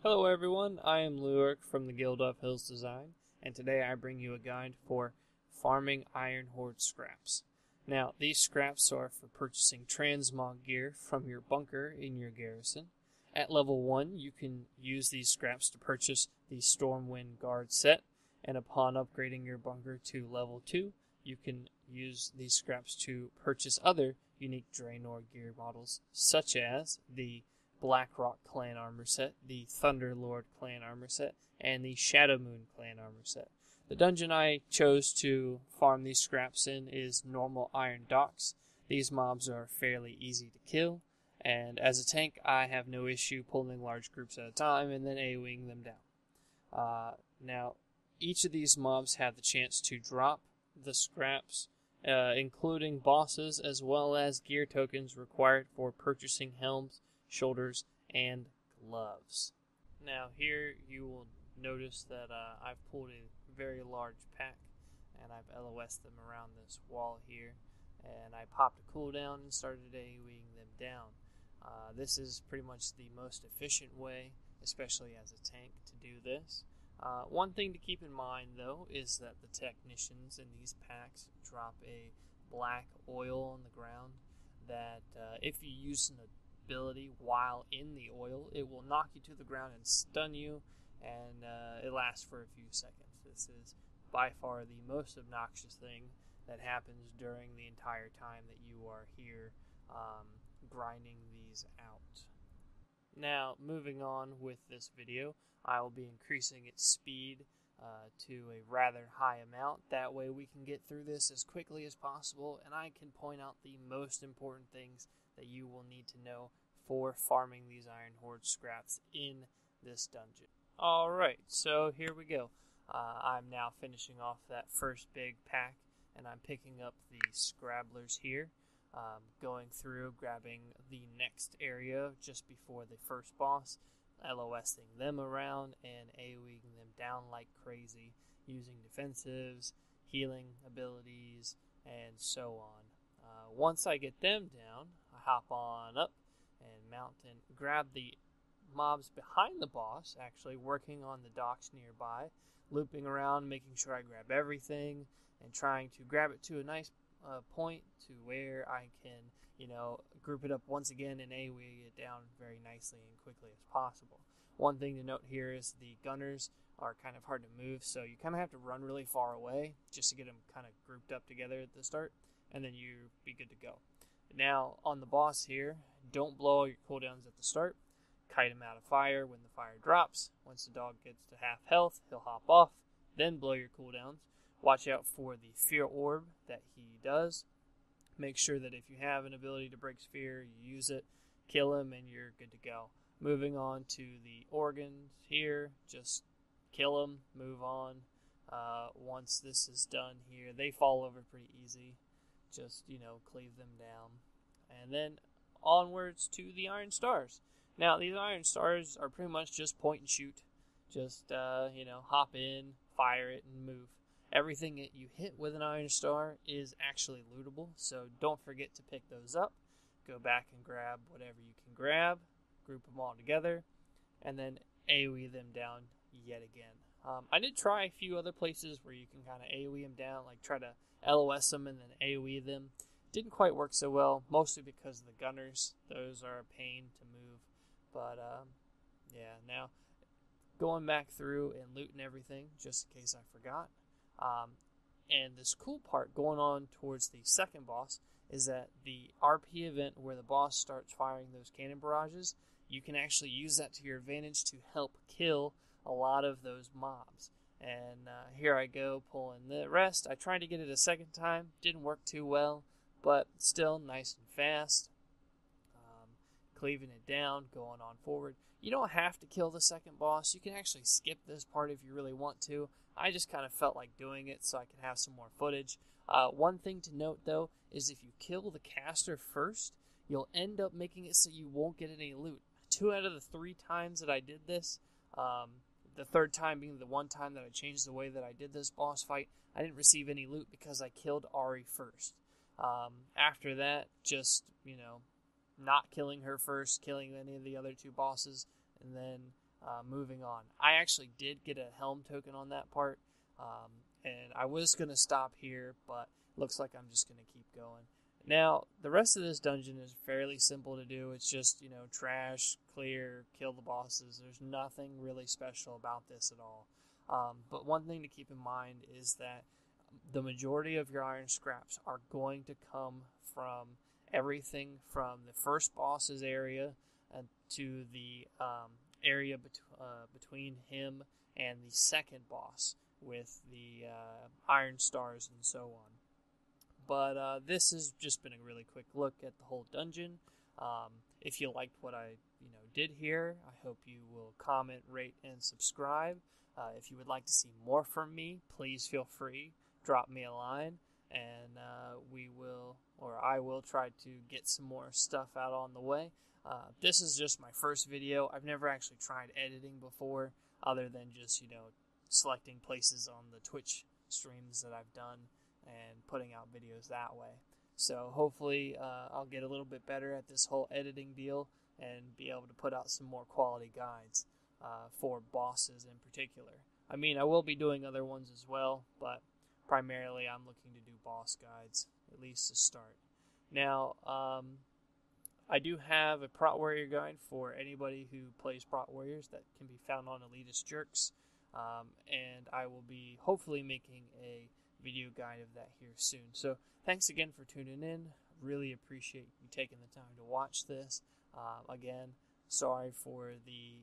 Hello everyone, I am Lurik from the Guild of Hills Design, and today I bring you a guide for farming Iron Horde Scraps. Now, these scraps are for purchasing transmog gear from your bunker in your garrison. At level 1, you can use these scraps to purchase the Stormwind Guard set, and upon upgrading your bunker to level 2, you can use these scraps to purchase other unique Draenor gear models, such as the Blackrock Clan Armor Set, the Thunderlord Clan Armor Set, and the Shadowmoon Clan Armor Set. The dungeon I chose to farm these scraps in is normal Iron Docks. These mobs are fairly easy to kill, and as a tank I have no issue pulling large groups at a time and then AoEing them down. Now, each of these mobs have the chance to drop the scraps, including bosses as well as gear tokens required for purchasing helms, shoulders, and gloves. Now here you will notice that I've pulled a very large pack and I've LOS'd them around this wall here, and I popped a cooldown and started AoEing them down. This is pretty much the most efficient way, especially as a tank, to do this. One thing to keep in mind though is that the technicians in these packs drop a black oil on the ground that if you use an ability while in the oil, it will knock you to the ground and stun you, and it lasts for a few seconds. This is by far the most obnoxious thing that happens during the entire time that you are here grinding these out. Now, moving on with this video, I will be increasing its speed to a rather high amount. That way we can get through this as quickly as possible, and I can point out the most important things that you will need to know for farming these Iron Horde scraps in this dungeon. Alright, so here we go. I'm now finishing off that first big pack, and I'm picking up the Scrabblers here, going through, grabbing the next area just before the first boss, LOSing them around, and AoEing them down like crazy, using defensives, healing abilities, and so on. Once I get them down, I hop on up and mount and grab the mobs behind the boss, actually working on the docks nearby, looping around, making sure I grab everything, and trying to grab it to a nice point to where I can, group it up once again and AoE it down very nicely and quickly as possible. One thing to note here is the gunners are kind of hard to move, so you kind of have to run really far away just to get them kind of grouped up together at the start, and then you'll be good to go. Now, on the boss here, don't blow all your cooldowns at the start. Kite him out of fire when the fire drops. Once the dog gets to half health, he'll hop off, then blow your cooldowns. Watch out for the fear orb that he does. Make sure that if you have an ability to break fear, you use it, kill him, and you're good to go. Moving on to the organs here, just kill them, move on. Once this is done here, they fall over pretty easy. Just, cleave them down. And then onwards to the Iron Stars. Now, these Iron Stars are pretty much just point and shoot. Just, hop in, fire it, and move. Everything that you hit with an Iron Star is actually lootable, so don't forget to pick those up. Go back and grab whatever you can grab, group them all together, and then AoE them down yet again. I did try a few other places where you can kind of AoE them down, like try to LOS them and then AoE them. Didn't quite work so well, mostly because of the gunners. Those are a pain to move. But, now going back through and looting everything, just in case I forgot. And this cool part going on towards the second boss is that the RP event where the boss starts firing those cannon barrages, you can actually use that to your advantage to help kill a lot of those mobs. And here I go pulling the rest. I tried to get it a second time, didn't work too well, but still nice and fast. Cleaving it down, going on forward. You don't have to kill the second boss. You can actually skip this part if you really want to. I just kind of felt like doing it so I could have some more footage. One thing to note, though, is if you kill the caster first, you'll end up making it so you won't get any loot. 2 out of the 3 times that I did this, the third time being the one time that I changed the way that I did this boss fight, I didn't receive any loot because I killed Ari first. After that, just, not killing her first, killing any of the other 2 bosses, and then moving on. I actually did get a helm token on that part, and I was going to stop here, but looks like I'm just going to keep going. Now, the rest of this dungeon is fairly simple to do. It's just, trash, clear, kill the bosses. There's nothing really special about this at all. But one thing to keep in mind is that the majority of your iron scraps are going to come from everything from the first boss's area to the area between him and the second boss with the iron stars and so on. But this has just been a really quick look at the whole dungeon. If you liked what I did here, I hope you will comment, rate, and subscribe. If you would like to see more from me, please feel free. Drop me a line, and I will try to get some more stuff out on the way. This is just my first video. I've never actually tried editing before, other than just, selecting places on the Twitch streams that I've done and putting out videos that way. So hopefully I'll get a little bit better at this whole editing deal and be able to put out some more quality guides for bosses in particular. I mean, I will be doing other ones as well, but primarily I'm looking to do boss guides, at least to start. Now, I do have a Prot Warrior guide for anybody who plays Prot Warriors that can be found on Elitist Jerks, and I will be hopefully making a video guide of that here soon. So thanks again for tuning in. Really appreciate you taking the time to watch this. Again, sorry for the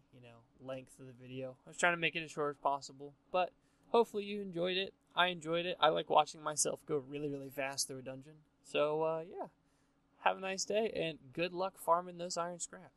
length of the video. I was trying to make it as short as possible, but hopefully you enjoyed it. I enjoyed it. I like watching myself go really, really fast through a dungeon. So yeah, have a nice day and good luck farming those iron scraps.